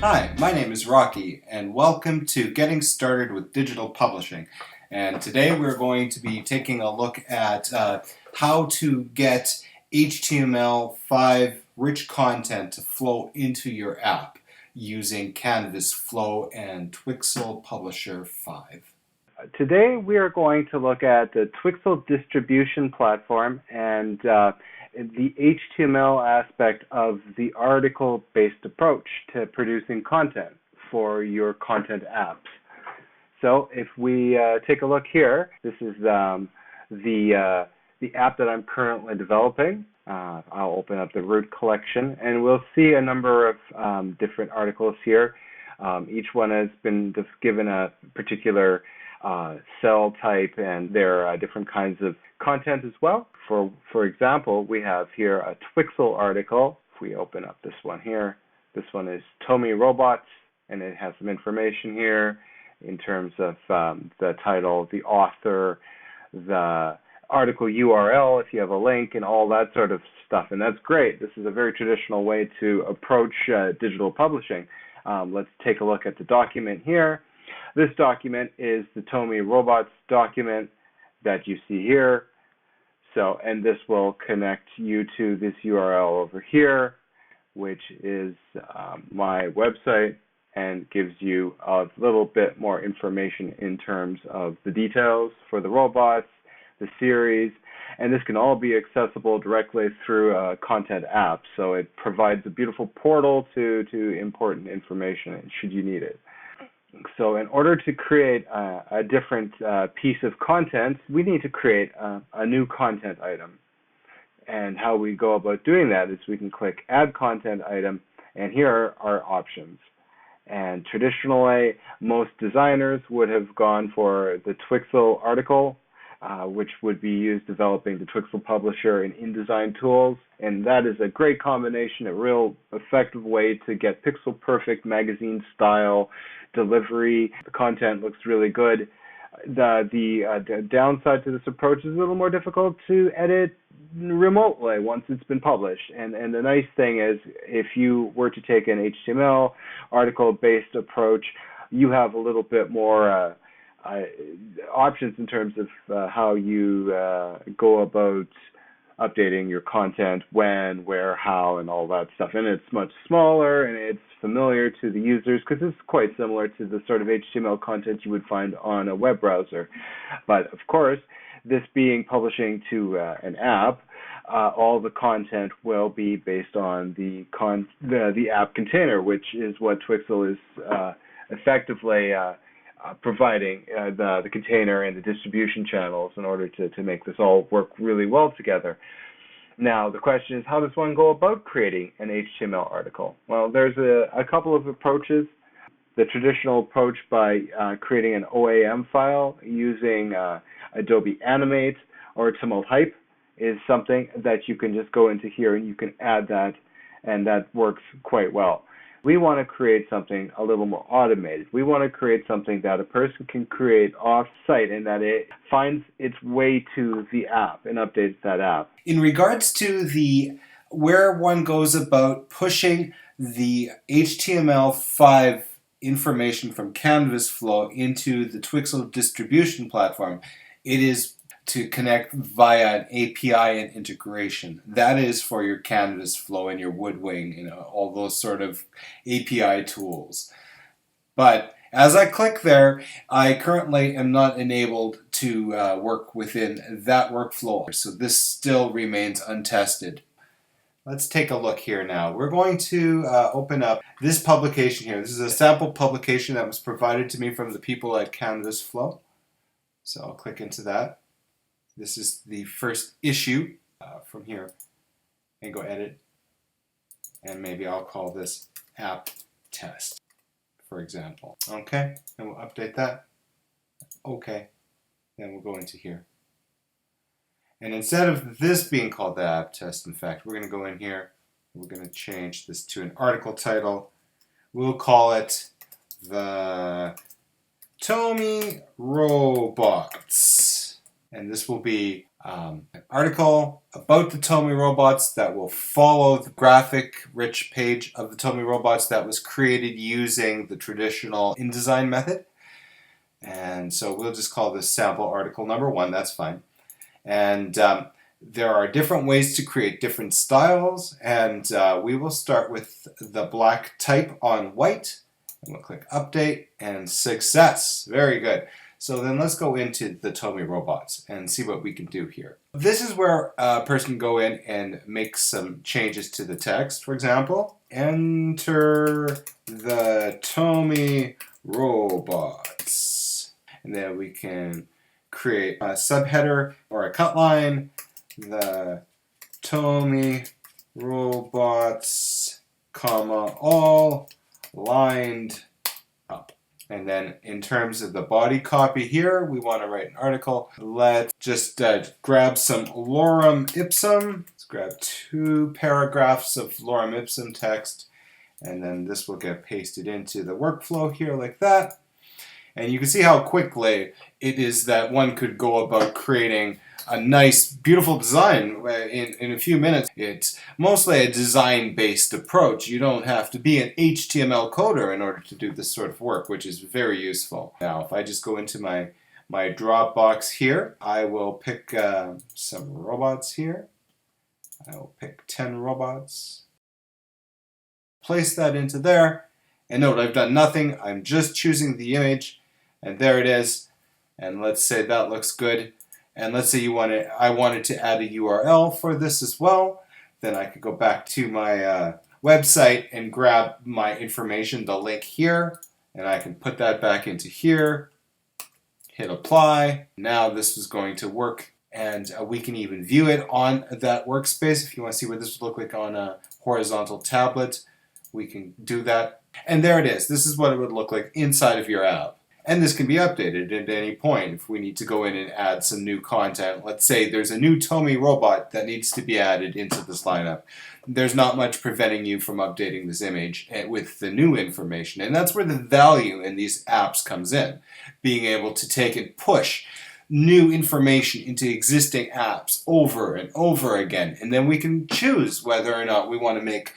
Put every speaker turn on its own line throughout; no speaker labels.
Hi, my name is Rocky, and welcome to Getting Started with Digital Publishing. And today we're going to be taking a look at how to get HTML5 rich content to flow into your app using Canvasflow and Twixl Publisher 5.
Today we are going to look at the Twixl distribution platform and the HTML aspect of the article-based approach to producing content for your content apps. So if we take a look here, this is the app that I'm currently developing. I'll open up the root collection and we'll see a number of different articles here. Each one has been just given a particular cell type, and there are different kinds of content as well. For example, we have here a Twixl article. If we open up this one here, this one is Tomy Robots, and it has some information here in terms of the title, the author, the article URL, if you have a link, and all that sort of stuff. And that's great. This is a very traditional way to approach digital publishing. Let's take a look at the document here. This document is the Tomy Robots document that you see here. So, and this will connect you to this URL over here, which is my website, and gives you a little bit more information in terms of the details for the robots, the series, and this can all be accessible directly through a content app. So it provides a beautiful portal to important information should you need it. So in order to create a different piece of content, we need to create a new content item. And how we go about doing that is we can click Add Content Item, and here are options. And traditionally, most designers would have gone for the Twixl article, which would be used developing the Twixl publisher and InDesign tools. And that is a great combination, a real effective way to get pixel perfect magazine style delivery. The content looks really good. The downside to this approach is a little more difficult to edit remotely once it's been published. And the nice thing is, if you were to take an HTML article-based approach, you have a little bit more options in terms of how you go about updating your content, when, where, how, and all that stuff. And it's much smaller and it's familiar to the users because it's quite similar to the sort of HTML content you would find on a web browser. But of course, this being publishing to an app, all the content will be based on the app container, which is what Twixl is effectively providing the container and the distribution channels in order to make this all work really well together. Now, the question is, how does one go about creating an HTML article? Well, there's a couple of approaches. The traditional approach by creating an OAM file using Adobe Animate or Type is something that you can just go into here and you can add that, and that works quite well. We want to create something a little more automated. We want to create something that a person can create off-site and that it finds its way to the app and updates that app.
In regards to where one goes about pushing the HTML5 information from Canvasflow into the Twixl distribution platform, it is to connect via an API and integration. That is for your Canvasflow and your Woodwing, all those sort of API tools. But as I click there, I currently am not enabled to work within that workflow. So this still remains untested. Let's take a look here now. We're going to open up this publication here. This is a sample publication that was provided to me from the people at Canvasflow. So I'll click into that. This is the first issue from here, and go edit, and maybe I'll call this app test, for example. Okay, and we'll update that. Okay, then we'll go into here. And instead of this being called the app test, in fact, we're going to go in here, we're going to change this to an article title. We'll call it the Tomy Robots. And this will be an article about the Tomy robots that will follow the graphic-rich page of the Tomy robots that was created using the traditional InDesign method. And so we'll just call this sample article number 1, that's fine. And there are different ways to create different styles, and we will start with the black type on white, and we'll click update, and success. Very good. So then let's go into the Tomy robots and see what we can do here. This is where a person can go in and make some changes to the text. For example, enter the Tomy robots. And then we can create a subheader or a cut line. The Tomy robots, comma, all lined up. And then in terms of the body copy here, we want to write an article. Let's just grab some lorem ipsum. Let's grab 2 paragraphs of lorem ipsum text, and then this will get pasted into the workflow here like that. And you can see how quickly it is that one could go about creating a nice, beautiful design in a few minutes. It's mostly a design-based approach. You don't have to be an HTML coder in order to do this sort of work, which is very useful. Now, if I just go into my Dropbox here, I will pick some robots here. I will pick 10 robots. Place that into there. And note, I've done nothing. I'm just choosing the image. And there it is. And let's say that looks good. And let's say I wanted to add a URL for this as well. Then I could go back to my website and grab my information, the link here, and I can put that back into here, hit apply. Now this is going to work, and we can even view it on that workspace. If you want to see what this would look like on a horizontal tablet, we can do that. And there it is. This is what it would look like inside of your app. And this can be updated at any point if we need to go in and add some new content. Let's say there's a new Tomy robot that needs to be added into this lineup. There's not much preventing you from updating this image with the new information. And that's where the value in these apps comes in. Being able to take and push new information into existing apps over and over again. And then we can choose whether or not we want to make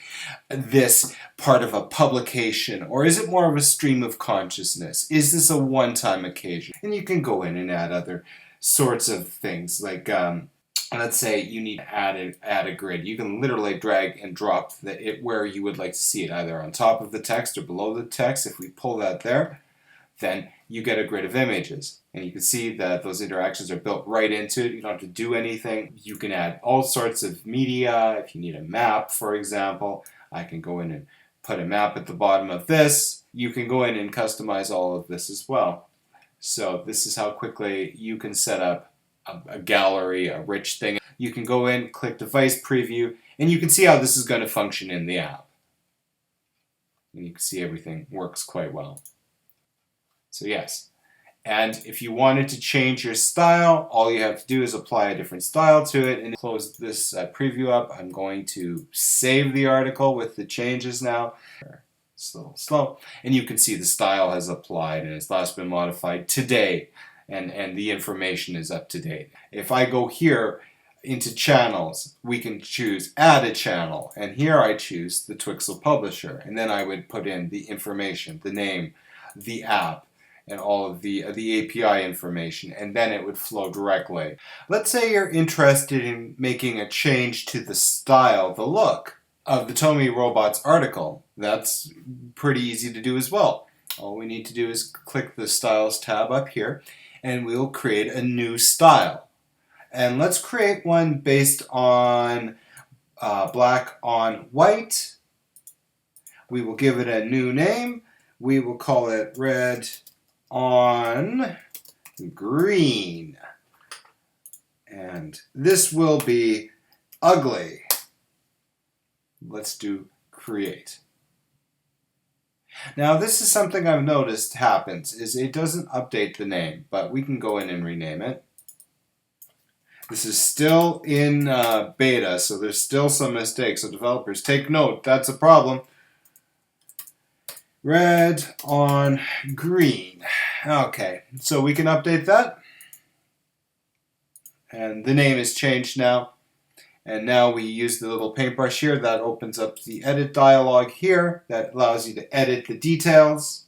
this part of a publication, or is it more of a stream of consciousness? Is this a one-time occasion? And you can go in and add other sorts of things, like let's say you need to add a grid. You can literally drag and drop it where you would like to see it, either on top of the text or below the text. If we pull that there, then you get a grid of images. And you can see that those interactions are built right into it. You don't have to do anything. You can add all sorts of media. If you need a map, for example, I can go in and put a map at the bottom of this. You can go in and customize all of this as well. So this is how quickly you can set up a gallery, a rich thing. You can go in, click device preview, and you can see how this is going to function in the app. And you can see everything works quite well. So yes. And if you wanted to change your style, all you have to do is apply a different style to it and close this preview up. I'm going to save the article with the changes now. It's a little slow. And you can see the style has applied and it's last been modified today. And the information is up to date. If I go here into channels, we can choose add a channel. And here I choose the Twixl publisher. And then I would put in the information, the name, the app, and all of the API information, and then it would flow directly. Let's say you're interested in making a change to the style, the look of the Tomy Robots article. That's pretty easy to do as well. All we need to do is click the Styles tab up here, and we'll create a new style. And let's create one based on black on white. We will give it a new name. We will call it red on green, and this will be ugly. Let's do create. Now this is something I've noticed happens, is it doesn't update the name, but we can go in and rename it. This is still in beta, so there's still some mistakes, so developers take note, that's a problem. Red on green. Okay, so we can update that. And the name is changed now. And now we use the little paintbrush here that opens up the edit dialog here that allows you to edit the details.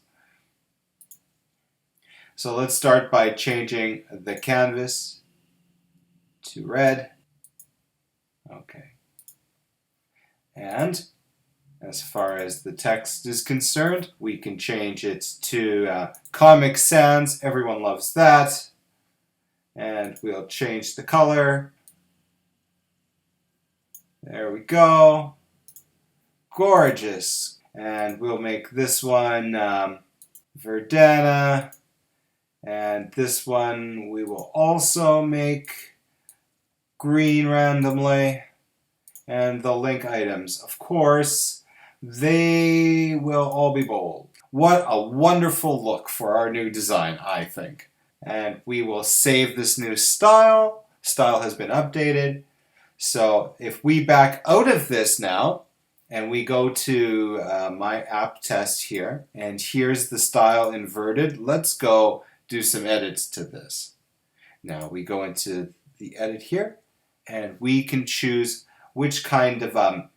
So let's start by changing the canvas to red. Okay. And as far as the text is concerned, we can change it to Comic Sans. Everyone loves that. And we'll change the color. There we go. Gorgeous. And we'll make this one Verdana. And this one we will also make green randomly. And the link items, of course, they will all be bold. What a wonderful look for our new design, I think. And we will save this new style. Style has been updated. So if we back out of this now, and we go to my app test here, and here's the style inverted. Let's go do some edits to this. Now we go into the edit here, and we can choose which kind of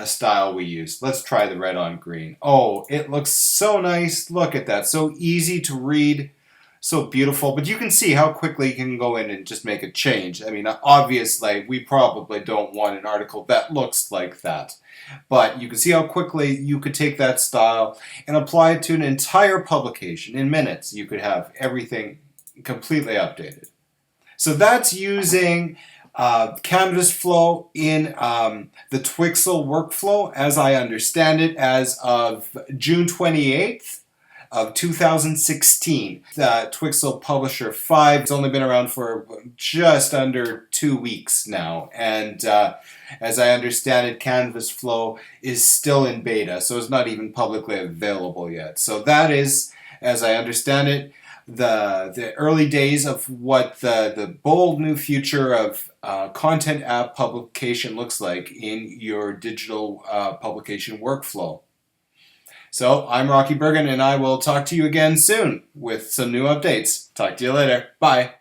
style we use. Let's try the red on green. Oh, it looks so nice. Look at that. So easy to read. So beautiful. But you can see how quickly you can go in and just make a change. I mean, obviously, we probably don't want an article that looks like that. But you can see how quickly you could take that style and apply it to an entire publication. In minutes, you could have everything completely updated. So that's using Canvasflow in the Twixl workflow, as I understand it, as of June 28th of 2016. The Twixl Publisher 5 has only been around for just under 2 weeks now, and as I understand it, Canvasflow is still in beta, so it's not even publicly available yet. So that is, as I understand it, the early days of what the bold new future of content app publication looks like in your digital publication workflow. So I'm Rocky Bergen, and I will talk to you again soon with some new updates. Talk to you later. Bye.